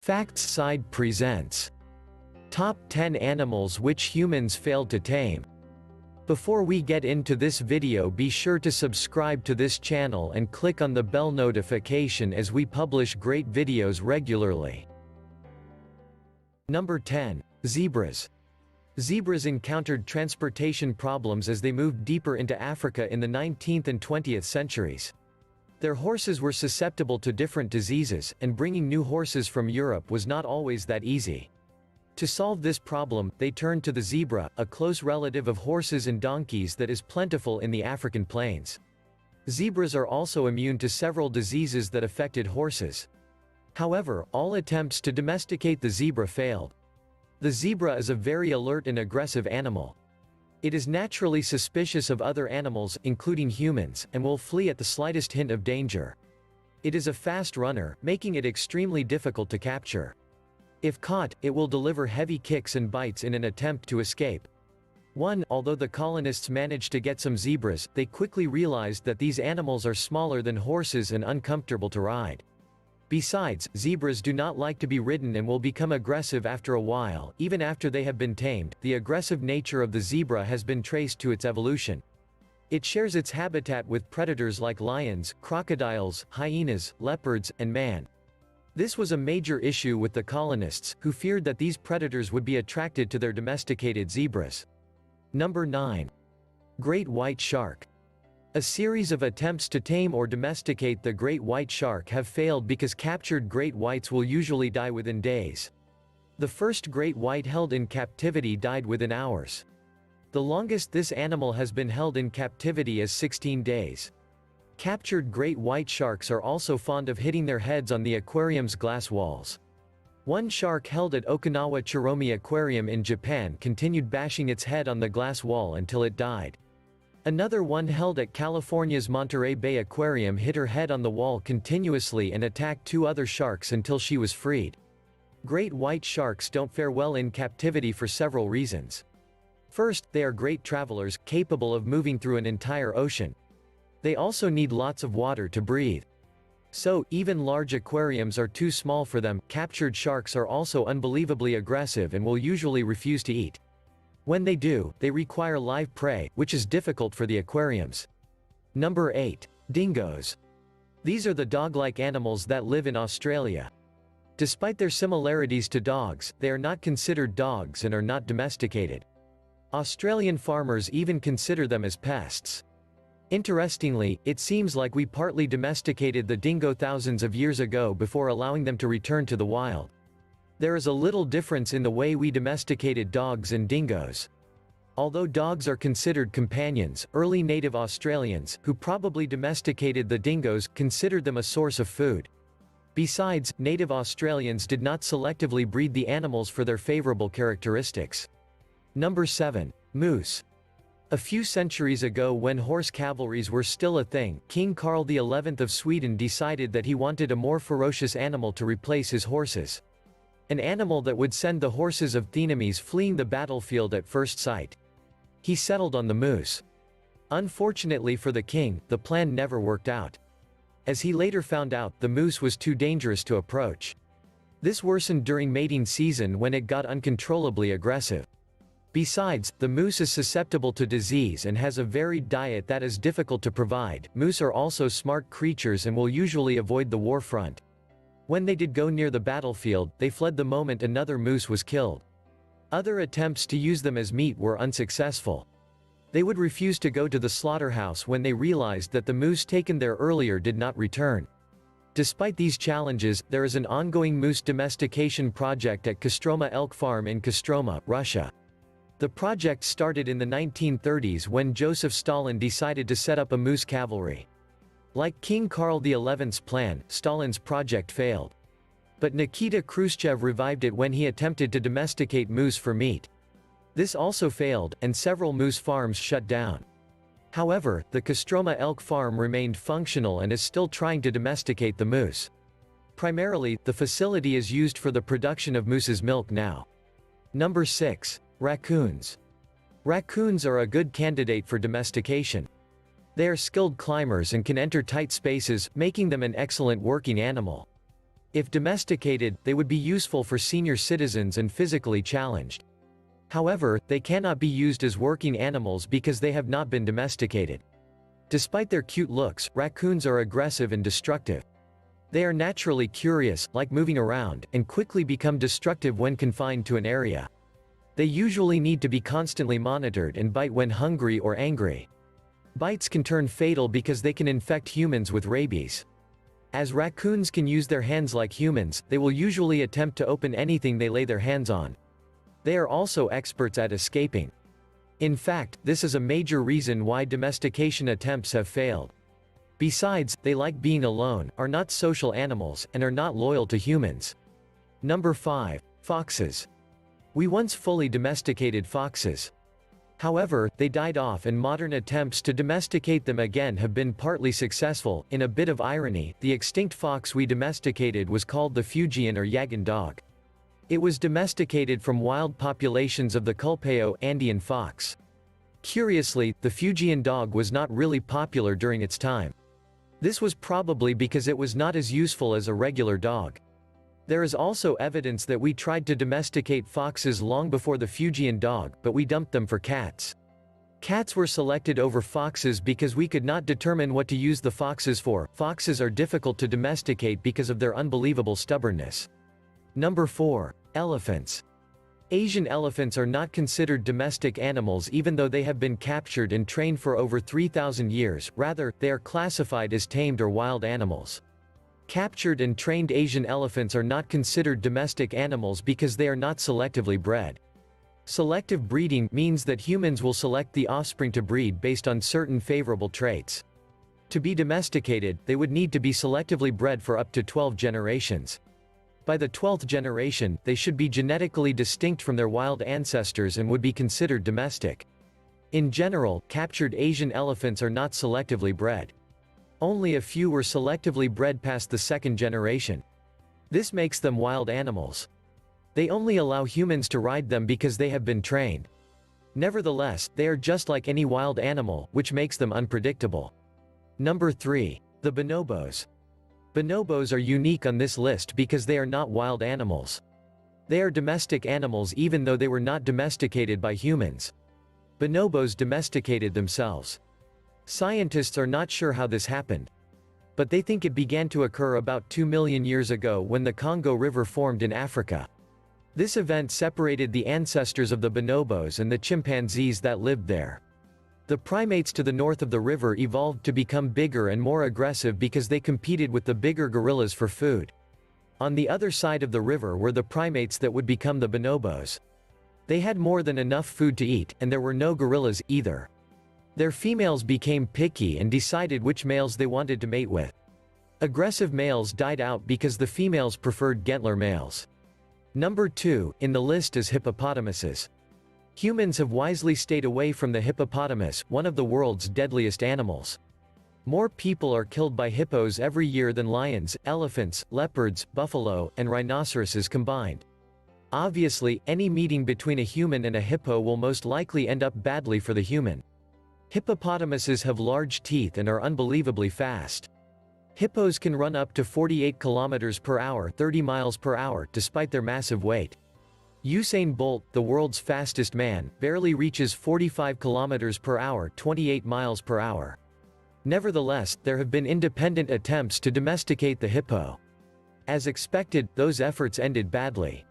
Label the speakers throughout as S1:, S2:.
S1: Facts Side presents Top 10 Animals Which Humans Failed to Tame. Before we get into this video, be sure to subscribe to this channel and click on the bell notification as we publish great videos regularly. Number 10. Zebras. Zebras encountered transportation problems as they moved deeper into Africa in the 19th and 20th centuries. Their horses were susceptible to different diseases, and bringing new horses from Europe was not always that easy. To solve this problem, they turned to the zebra, a close relative of horses and donkeys that is plentiful in the African plains. Zebras are also immune to several diseases that affected horses. However, all attempts to domesticate the zebra failed. The zebra is a very alert and aggressive animal. It is naturally suspicious of other animals, including humans, and will flee at the slightest hint of danger. It is a fast runner, making it extremely difficult to capture. If caught, it will deliver heavy kicks and bites in an attempt to escape. Although the colonists managed to get some zebras, they quickly realized that these animals are smaller than horses and uncomfortable to ride. Besides, zebras do not like to be ridden and will become aggressive after a while, even after they have been tamed. The aggressive nature of the zebra has been traced to its evolution. It shares its habitat with predators like lions, crocodiles, hyenas, leopards, and man. This was a major issue with the colonists, who feared that these predators would be attracted to their domesticated zebras. Number 9. Great white shark. A series of attempts to tame or domesticate the great white shark have failed because captured great whites will usually die within days. The first great white held in captivity died within hours. The longest this animal has been held in captivity is 16 days. Captured great white sharks are also fond of hitting their heads on the aquarium's glass walls. One shark held at Okinawa Chiromi Aquarium in Japan continued bashing its head on the glass wall until it died. Another one held at California's Monterey Bay Aquarium hit her head on the wall continuously and attacked two other sharks until she was freed. Great white sharks don't fare well in captivity for several reasons. First, they are great travelers, capable of moving through an entire ocean. They also need lots of water to breathe. So, even large aquariums are too small for them. Captured sharks are also unbelievably aggressive and will usually refuse to eat. When they do, they require live prey, which is difficult for the aquariums. Number 8. Dingoes. These are the dog-like animals that live in Australia. Despite their similarities to dogs, they are not considered dogs and are not domesticated. Australian farmers even consider them as pests. Interestingly, it seems like we partly domesticated the dingo thousands of years ago before allowing them to return to the wild. There is a little difference in the way we domesticated dogs and dingoes. Although dogs are considered companions, early native Australians, who probably domesticated the dingoes, considered them a source of food. Besides, native Australians did not selectively breed the animals for their favorable characteristics. Number 7. Moose. A few centuries ago, when horse cavalries were still a thing, King Carl XI of Sweden decided that he wanted a more ferocious animal to replace his horses. An animal that would send the horses of enemies fleeing the battlefield at first sight. He settled on the moose. Unfortunately for the king, the plan never worked out. As he later found out, the moose was too dangerous to approach. This worsened during mating season when it got uncontrollably aggressive. Besides, the moose is susceptible to disease and has a varied diet that is difficult to provide. Moose are also smart creatures and will usually avoid the war front. When they did go near the battlefield, they fled the moment another moose was killed. Other attempts to use them as meat were unsuccessful. They would refuse to go to the slaughterhouse when they realized that the moose taken there earlier did not return. Despite these challenges, there is an ongoing moose domestication project at Kostroma Elk Farm in Kostroma, Russia. The project started in the 1930s when Joseph Stalin decided to set up a moose cavalry. Like King Carl XI's plan, Stalin's project failed. But Nikita Khrushchev revived it when he attempted to domesticate moose for meat. This also failed, and several moose farms shut down. However, the Kostroma Elk Farm remained functional and is still trying to domesticate the moose. Primarily, the facility is used for the production of moose's milk now. Number 6. Raccoons. Raccoons are a good candidate for domestication. They are skilled climbers and can enter tight spaces, making them an excellent working animal. If domesticated, they would be useful for senior citizens and physically challenged. However, they cannot be used as working animals because they have not been domesticated. Despite their cute looks, raccoons are aggressive and destructive. They are naturally curious, like moving around, and quickly become destructive when confined to an area. They usually need to be constantly monitored and bite when hungry or angry. Bites can turn fatal because they can infect humans with rabies. As raccoons can use their hands like humans, they will usually attempt to open anything they lay their hands on. They are also experts at escaping. In fact, this is a major reason why domestication attempts have failed. Besides, they like being alone, are not social animals, and are not loyal to humans. Number 5. Foxes. We once fully domesticated foxes. However, they died off and modern attempts to domesticate them again have been partly successful. In a bit of irony, the extinct fox we domesticated was called the Fuegian or Yagan dog. It was domesticated from wild populations of the Culpeo Andean fox. Curiously, the Fuegian dog was not really popular during its time. This was probably because it was not as useful as a regular dog. There is also evidence that we tried to domesticate foxes long before the Fuegian dog, but we dumped them for cats. Cats were selected over foxes because we could not determine what to use the foxes for. Foxes are difficult to domesticate because of their unbelievable stubbornness. Number 4. Elephants. Asian elephants are not considered domestic animals even though they have been captured and trained for over 3,000 years, rather, they are classified as tamed or wild animals. Captured and trained Asian elephants are not considered domestic animals because they are not selectively bred. Selective breeding means that humans will select the offspring to breed based on certain favorable traits. To be domesticated, they would need to be selectively bred for up to 12 generations. By the 12th generation, they should be genetically distinct from their wild ancestors and would be considered domestic. In general, captured Asian elephants are not selectively bred. Only a few were selectively bred past the 2nd generation. This makes them wild animals. They only allow humans to ride them because they have been trained. Nevertheless, they are just like any wild animal, which makes them unpredictable. Number 3. The bonobos. Bonobos are unique on this list because they are not wild animals. They are domestic animals even though they were not domesticated by humans. Bonobos domesticated themselves. Scientists are not sure how this happened. But they think it began to occur about 2 million years ago when the Congo River formed in Africa. This event separated the ancestors of the bonobos and the chimpanzees that lived there. The primates to the north of the river evolved to become bigger and more aggressive because they competed with the bigger gorillas for food. On the other side of the river were the primates that would become the bonobos. They had more than enough food to eat, and there were no gorillas either. Their females became picky and decided which males they wanted to mate with. Aggressive males died out because the females preferred gentler males. Number 2 in the list is hippopotamuses. Humans have wisely stayed away from the hippopotamus, one of the world's deadliest animals. More people are killed by hippos every year than lions, elephants, leopards, buffalo, and rhinoceroses combined. Obviously, any meeting between a human and a hippo will most likely end up badly for the human. Hippopotamuses have large teeth and are unbelievably fast. Hippos can run up to 48 kilometers per hour, 30 miles per hour, despite their massive weight. Usain Bolt, the world's fastest man, barely reaches 45 kilometers per hour, 28 miles per hour. Nevertheless, there have been independent attempts to domesticate the hippo. As expected, those efforts ended badly.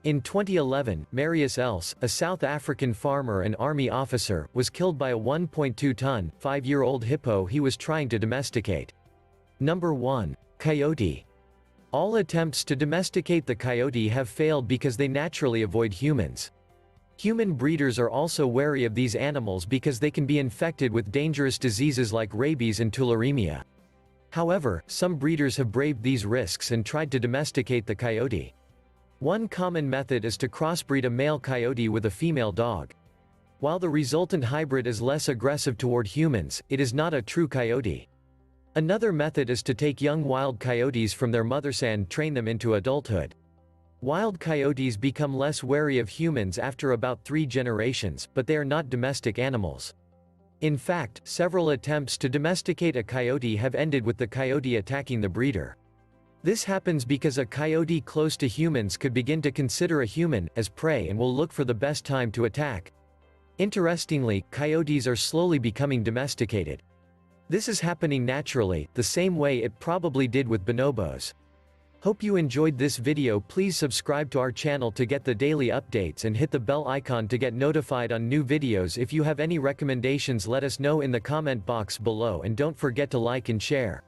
S1: In 2011, Marius Els, a South African farmer and army officer, was killed by a 1.2-ton, 5-year-old hippo he was trying to domesticate. Number 1. Coyote. All attempts to domesticate the coyote have failed because they naturally avoid humans. Human breeders are also wary of these animals because they can be infected with dangerous diseases like rabies and tularemia. However, some breeders have braved these risks and tried to domesticate the coyote. One common method is to crossbreed a male coyote with a female dog. While the resultant hybrid is less aggressive toward humans, it is not a true coyote. Another method is to take young wild coyotes from their mothers and train them into adulthood. Wild coyotes become less wary of humans after about 3 generations, but they are not domestic animals. In fact, several attempts to domesticate a coyote have ended with the coyote attacking the breeder. This happens because a coyote close to humans could begin to consider a human as prey and will look for the best time to attack. Interestingly, coyotes are slowly becoming domesticated. This is happening naturally, the same way it probably did with bonobos. Hope you enjoyed this video. Please subscribe to our channel to get the daily updates and hit the bell icon to get notified on new videos. If you have any recommendations, let us know in the comment box below, and don't forget to like and share.